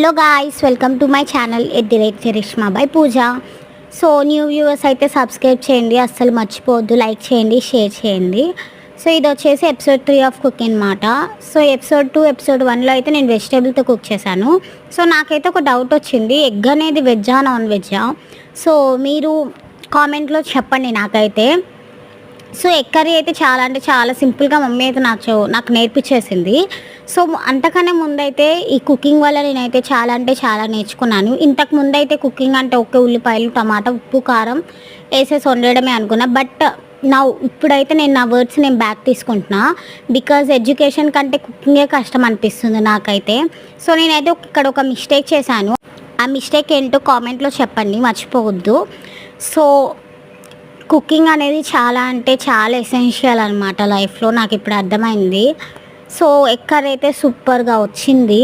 Hello guys, welcome to my channel @Charishma by Pooja. So new viewers అయితే subscribe చేయండి, అస్సలు మర్చిపోవద్దు, లైక్ చేయండి, షేర్ చేయండి. సో ఇది వచ్చేసి ఎపిసోడ్ 3 ఆఫ్ కుకింగ్ అనమాట. సో ఎపిసోడ్ 2, ఎపిసోడ్ 1లో అయితే నేను వెజిటేబుల్తో కుక్ చేశాను. సో నాకైతే ఒక డౌట్ వచ్చింది, ఎగ్ అనేది వెజ్జా నాన్ వెజ్జా? సో మీరు కామెంట్లో చెప్పండి నాకైతే. సో ఎగ్ కర్రీ అయితే చాలా అంటే చాలా సింపుల్గా మమ్మీ అయితే నాకు నేర్పించేసింది. సో అంతకన్నా ముందైతే ఈ కుకింగ్ వల్ల నేనైతే చాలా అంటే చాలా నేర్చుకున్నాను. ఇంతకు ముందైతే కుకింగ్ అంటే ఒకే ఉల్లిపాయలు, టమాటా, ఉప్పు, కారం వేసేసి వండడమే అనుకున్నా. బట్ ఇప్పుడైతే నేను నా వర్డ్స్ బ్యాక్ తీసుకుంటున్నా. బికాజ్ ఎడ్యుకేషన్ కంటే కుకింగే కష్టం అనిపిస్తుంది నాకైతే. సో నేనైతే ఇక్కడ ఒక మిస్టేక్ చేశాను. ఆ మిస్టేక్ ఏంటో కామెంట్లో చెప్పండి, మర్చిపోవద్దు. సో కుకింగ్ అనేది చాలా అంటే చాలా ఎసెన్షియల్ అనమాట లైఫ్లో, నాకు ఇప్పుడు అర్థమైంది. సో ఎగ్ కర్రీ అయితే సూపర్గా వచ్చింది.